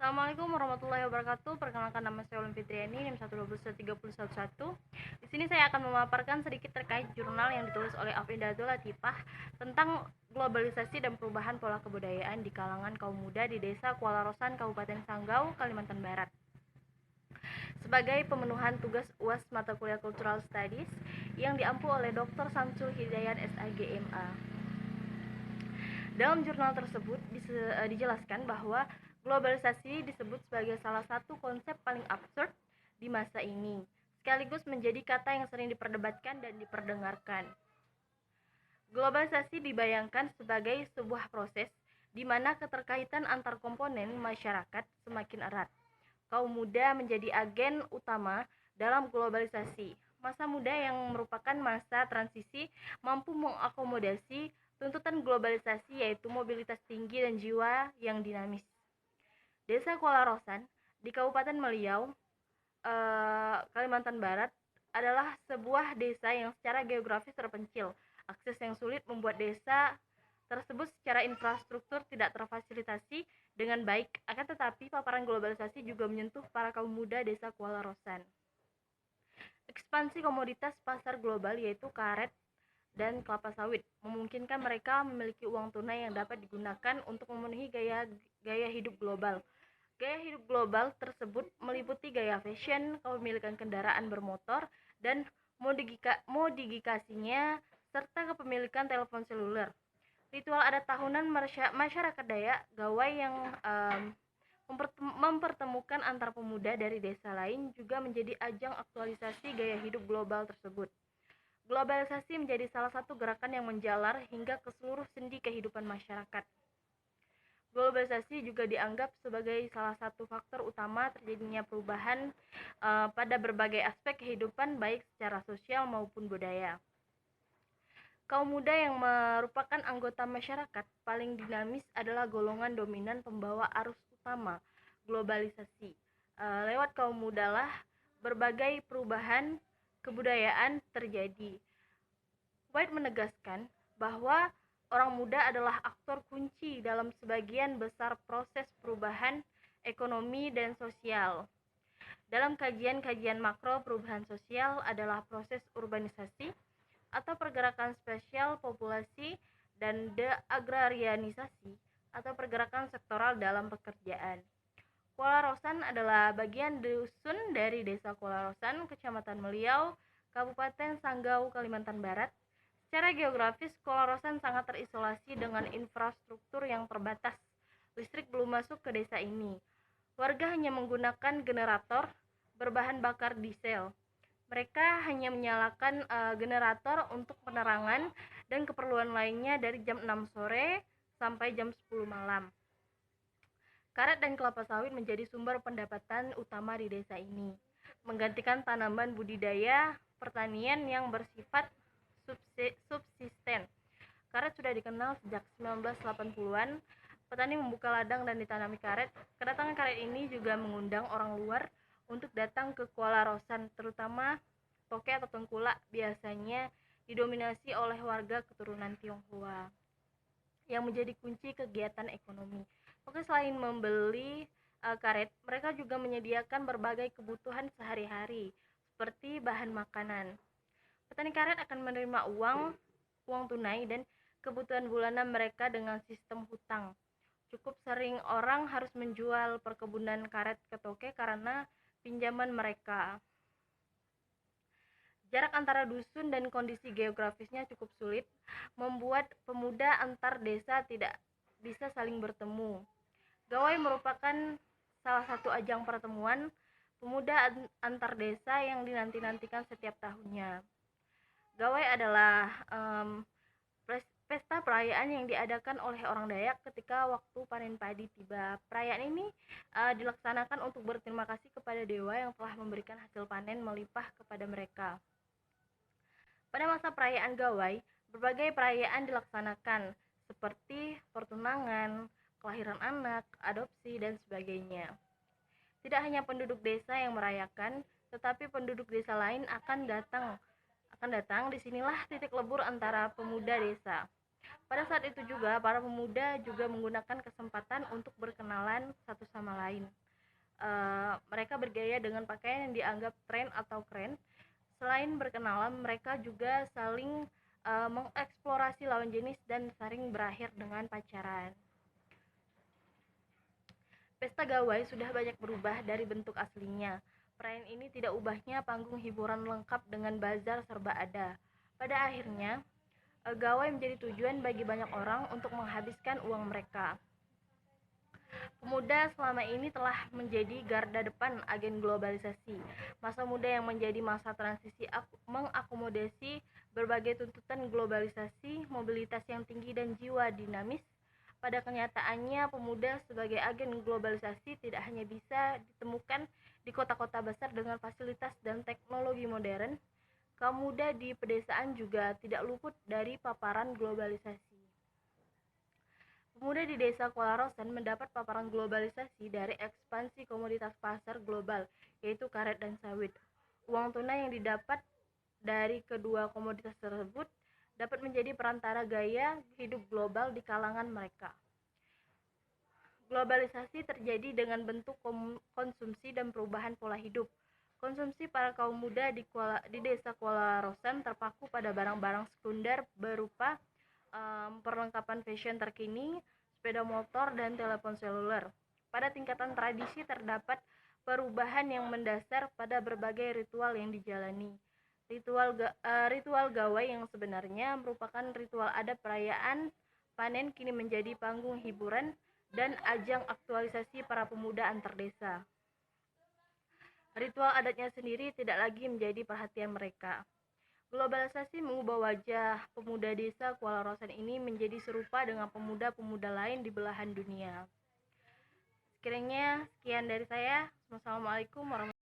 Assalamualaikum warahmatullahi wabarakatuh. Perkenalkan, nama saya Ulum Fitriani, NIM 1213011. Di sini saya akan memaparkan sedikit terkait jurnal yang ditulis oleh Afidatul Latifah tentang globalisasi dan perubahan pola kebudayaan di kalangan kaum muda di Desa Kuala Rosan, Kabupaten Sanggau, Kalimantan Barat. Sebagai pemenuhan tugas UAS mata kuliah Cultural Studies yang diampu oleh Dr. Samsul Hidayat SAGMA. Dalam jurnal tersebut dijelaskan bahwa globalisasi disebut sebagai salah satu konsep paling absurd di masa ini, sekaligus menjadi kata yang sering diperdebatkan dan diperdengarkan. Globalisasi dibayangkan sebagai sebuah proses di mana keterkaitan antar komponen masyarakat semakin erat. Kaum muda menjadi agen utama dalam globalisasi. Masa muda yang merupakan masa transisi mampu mengakomodasi tuntutan globalisasi, yaitu mobilitas tinggi dan jiwa yang dinamis. Desa Kuala Rosan di Kabupaten Meliau, Kalimantan Barat adalah sebuah desa yang secara geografis terpencil. Akses yang sulit membuat desa tersebut secara infrastruktur tidak terfasilitasi dengan baik. Akan tetapi, paparan globalisasi juga menyentuh para kaum muda desa Kuala Rosan. Ekspansi komoditas pasar global, yaitu karet dan kelapa sawit, memungkinkan mereka memiliki uang tunai yang dapat digunakan untuk memenuhi gaya hidup global. Gaya hidup global tersebut meliputi gaya fashion, kepemilikan kendaraan bermotor, dan modifikasinya, serta kepemilikan telepon seluler. Ritual adat tahunan masyarakat Dayak Gawai yang mempertemukan antar pemuda dari desa lain juga menjadi ajang aktualisasi gaya hidup global tersebut. Globalisasi menjadi salah satu gerakan yang menjalar hingga ke seluruh sendi kehidupan masyarakat. Globalisasi juga dianggap sebagai salah satu faktor utama terjadinya perubahan pada berbagai aspek kehidupan, baik secara sosial maupun budaya. Kaum muda yang merupakan anggota masyarakat paling dinamis adalah golongan dominan pembawa arus utama globalisasi. Lewat kaum muda lah berbagai perubahan kebudayaan terjadi. White menegaskan bahwa orang muda adalah aktor kunci dalam sebagian besar proses perubahan ekonomi dan sosial. Dalam kajian-kajian makro, perubahan sosial adalah proses urbanisasi atau pergerakan spesial populasi dan deagrarianisasi atau pergerakan sektoral dalam pekerjaan. Kuala Rosan adalah bagian dusun dari Desa Kuala Rosan, Kecamatan Meliau, Kabupaten Sanggau, Kalimantan Barat. Secara geografis, Kuala Rosan sangat terisolasi dengan infrastruktur yang terbatas. Listrik belum masuk ke desa ini. Warga hanya menggunakan generator berbahan bakar diesel. Mereka hanya menyalakan generator untuk penerangan dan keperluan lainnya dari jam 6 sore sampai jam 10 malam. Karet dan kelapa sawit menjadi sumber pendapatan utama di desa ini, menggantikan tanaman budidaya pertanian yang bersifat subsisten. Karet sudah dikenal sejak 1980-an. Petani membuka ladang dan ditanami karet. Kedatangan karet ini juga mengundang orang luar untuk datang ke Kuala Rosan, terutama Toke atau Tengkulak, biasanya didominasi oleh warga keturunan Tionghoa, yang menjadi kunci kegiatan ekonomi. Oke, selain membeli karet, mereka juga menyediakan berbagai kebutuhan sehari-hari, seperti bahan makanan. Petani karet akan menerima uang tunai dan kebutuhan bulanan mereka dengan sistem hutang. Cukup sering orang harus menjual perkebunan karet ke Toke karena pinjaman mereka. Jarak antara dusun dan kondisi geografisnya cukup sulit, membuat pemuda antar desa tidak bisa saling bertemu. Gawai merupakan salah satu ajang pertemuan pemuda antar desa yang dinanti-nantikan setiap tahunnya. Gawai adalah pesta perayaan yang diadakan oleh orang Dayak ketika waktu panen padi tiba. Perayaan ini dilaksanakan untuk berterima kasih kepada dewa yang telah memberikan hasil panen melimpah kepada mereka. Pada masa perayaan Gawai, berbagai perayaan dilaksanakan, seperti pertunangan, kelahiran anak, adopsi, dan sebagainya. Tidak hanya penduduk desa yang merayakan, tetapi penduduk desa lain akan datang. Disinilah titik lebur antara pemuda desa. Pada saat itu juga, para pemuda juga menggunakan kesempatan untuk berkenalan satu sama lain. Mereka bergaya dengan pakaian yang dianggap tren atau keren. Selain berkenalan, mereka juga saling mengeksplorasi lawan jenis dan sering berakhir dengan pacaran. Pesta gawai sudah banyak berubah dari bentuk aslinya. Perayaan ini tidak ubahnya panggung hiburan lengkap dengan bazar serba ada. Pada akhirnya, gawai menjadi tujuan bagi banyak orang untuk menghabiskan uang mereka. Pemuda selama ini telah menjadi garda depan agen globalisasi. Masa muda yang menjadi masa transisi mengakomodasi berbagai tuntutan globalisasi, mobilitas yang tinggi dan jiwa dinamis. Pada kenyataannya, pemuda sebagai agen globalisasi tidak hanya bisa ditemukan di kota-kota besar dengan fasilitas dan teknologi modern. Kaum muda di pedesaan juga tidak luput dari paparan globalisasi. Pemuda di desa Kuala Rosen mendapat paparan globalisasi dari ekspansi komoditas pasar global, yaitu karet dan sawit. Uang tunai yang didapat dari kedua komoditas tersebut dapat menjadi perantara gaya hidup global di kalangan mereka. Globalisasi terjadi dengan bentuk konsumsi dan perubahan pola hidup. Konsumsi para kaum muda di desa Kuala Rosen terpaku pada barang-barang sekunder berupa perlengkapan fashion terkini, sepeda motor, dan telepon seluler. Pada tingkatan tradisi terdapat perubahan yang mendasar pada berbagai ritual yang dijalani. Ritual gawai yang sebenarnya merupakan ritual adat perayaan panen kini menjadi panggung hiburan dan ajang aktualisasi para pemuda antar desa. Ritual adatnya sendiri tidak lagi menjadi perhatian mereka. Globalisasi mengubah wajah pemuda desa Kuala Rosen ini menjadi serupa dengan pemuda-pemuda lain di belahan dunia. Sekiranya sekian dari saya. Wassalamualaikum warahmatullahi wabarakatuh.